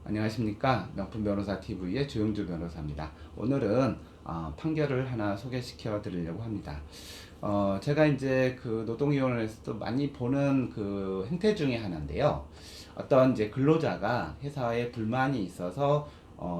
안녕하십니까. 명품 변호사 TV의 조영주 변호사입니다. 오늘은 판결을 하나 소개시켜 드리려고 합니다. 제가 이제 그 노동위원회에서도 많이 보는 그 행태 중에 하나인데요. 어떤 이제 근로자가 회사에 불만이 있어서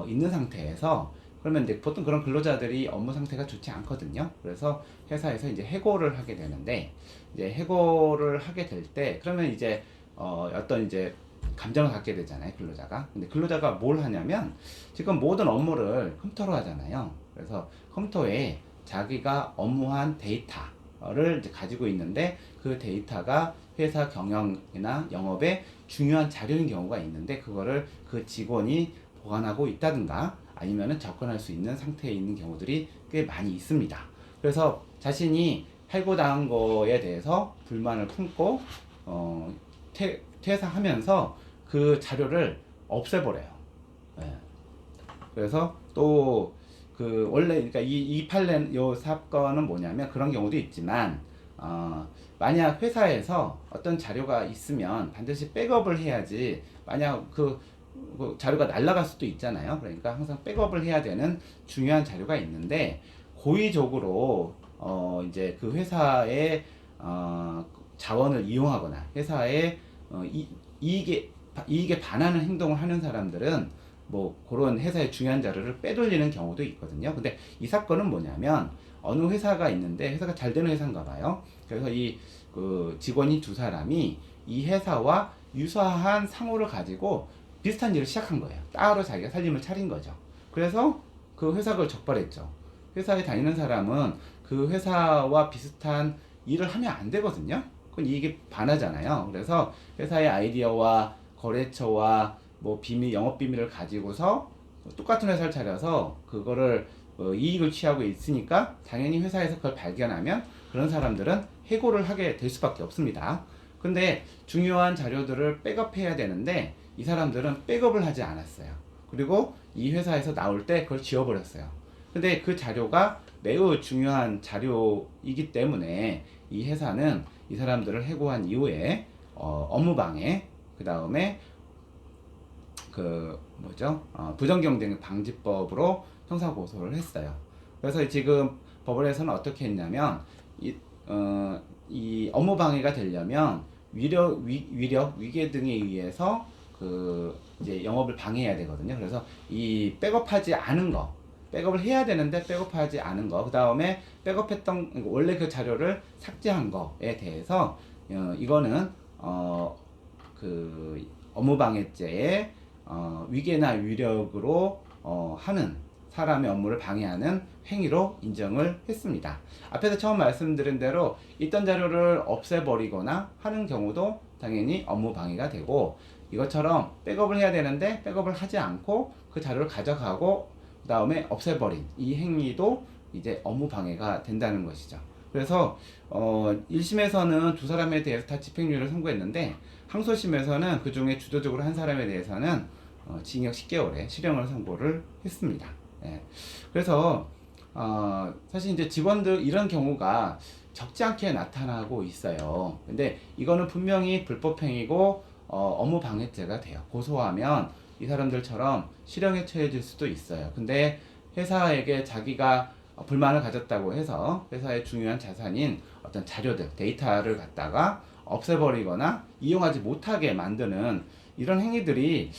있는 상태에서 그러면 이제 보통 그런 근로자들이 업무 상태가 좋지 않거든요. 그래서 회사에서 이제 해고를 하게 되는데, 이제 해고를 하게 될 때 그러면 이제 어떤 이제 감정을 갖게 되잖아요, 근로자가. 근데 근로자가 뭘 하냐면 지금 모든 업무를 컴퓨터로 하잖아요. 그래서 컴퓨터에 자기가 업무한 데이터를 이제 가지고 있는데, 그 데이터가 회사 경영이나 영업에 중요한 자료인 경우가 있는데, 그거를 그 직원이 보관하고 있다든가 아니면은 접근할 수 있는 상태에 있는 경우들이 꽤 많이 있습니다. 그래서 자신이 해고당한 거에 대해서 불만을 품고 퇴사하면서 그 자료를 없애버려요. 예. 그래서 또 그 원래 그러니까 이 판례 요 사건은 뭐냐면 그런 경우도 있지만, 만약 회사에서 어떤 자료가 있으면 반드시 백업을 해야지. 만약 그 자료가 날아갈 수도 있잖아요. 그러니까 항상 백업을 해야 되는 중요한 자료가 있는데, 고의적으로 이제 그 회사의 자원을 이용하거나 회사의 이익에 반하는 행동을 하는 사람들은 뭐 그런 회사의 중요한 자료를 빼돌리는 경우도 있거든요. 근데 이 사건은 뭐냐면, 어느 회사가 있는데 회사가 잘 되는 회사인가 봐요. 그래서 이 그 직원이 두 사람이 이 회사와 유사한 상호를 가지고 비슷한 일을 시작한 거예요. 따로 자기가 살림을 차린 거죠. 그래서 그 회사를 적발했죠. 회사에 다니는 사람은 그 회사와 비슷한 일을 하면 안 되거든요. 그건 이익에 반하잖아요. 그래서 회사의 아이디어와 거래처와 뭐 비밀, 영업 비밀을 가지고서 똑같은 회사를 차려서 그거를 이익을 취하고 있으니까 당연히 회사에서 그걸 발견하면 그런 사람들은 해고를 하게 될 수밖에 없습니다. 근데 중요한 자료들을 백업해야 되는데 이 사람들은 백업을 하지 않았어요. 그리고 이 회사에서 나올 때 그걸 지워버렸어요. 근데 그 자료가 매우 중요한 자료이기 때문에 이 회사는 이 사람들을 해고한 이후에 업무방해, 그 다음에 그 뭐죠? 부정경쟁 방지법으로 형사고소를 했어요. 그래서 지금 법원에서는 어떻게 했냐면, 이 업무 방해가 되려면 위계 등에 의해서 그 이제 영업을 방해해야 되거든요. 그래서 이 백업하지 않은 거, 백업을 해야 되는데 백업하지 않은 거, 그 다음에 백업했던 원래 그 자료를 삭제한 거에 대해서 이거는 그 업무방해죄의 위계나 위력으로 하는 사람의 업무를 방해하는 행위로 인정을 했습니다. 앞에서 처음 말씀드린 대로 있던 자료를 없애버리거나 하는 경우도 당연히 업무 방해가 되고, 이것처럼 백업을 해야 되는데 백업을 하지 않고 그 자료를 가져가고 그 다음에 없애버린 이 행위도 이제 업무 방해가 된다는 것이죠. 그래서 1심에서는 두 사람에 대해서 다 집행유예를 선고했는데, 항소심에서는 그 중에 주도적으로 한 사람에 대해서는 징역 10개월의 실형을 선고를 했습니다. 예. 그래서 사실 이제 직원들 이런 경우가 적지 않게 나타나고 있어요. 근데 이거는 분명히 불법행위고 업무 방해죄가 돼요. 고소하면 이 사람들처럼 실형에 처해질 수도 있어요. 근데 회사에게 자기가 불만을 가졌다고 해서 회사의 중요한 자산인 어떤 자료들, 데이터를 갖다가 없애버리거나 이용하지 못하게 만드는 이런 행위들이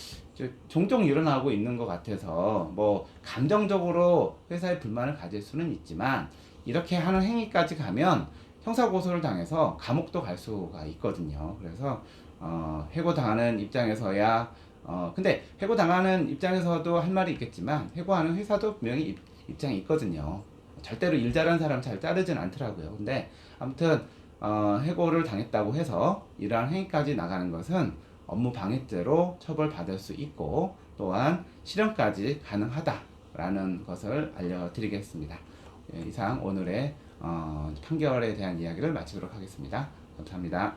종종 일어나고 있는 것 같아서, 뭐 감정적으로 회사에 불만을 가질 수는 있지만 이렇게 하는 행위까지 가면 형사고소를 당해서 감옥도 갈 수가 있거든요. 그래서 해고당하는 입장에서야 근데 해고당하는 입장에서도 할 말이 있겠지만, 해고하는 회사도 분명히 입장이 있거든요. 절대로 일 잘하는 사람 잘 자르진 않더라고요. 근데 아무튼 해고를 당했다고 해서 이러한 행위까지 나가는 것은 업무 방해죄로 처벌받을 수 있고, 또한 실형까지 가능하다라는 것을 알려드리겠습니다. 이상 오늘의 판결에 대한 이야기를 마치도록 하겠습니다. 감사합니다.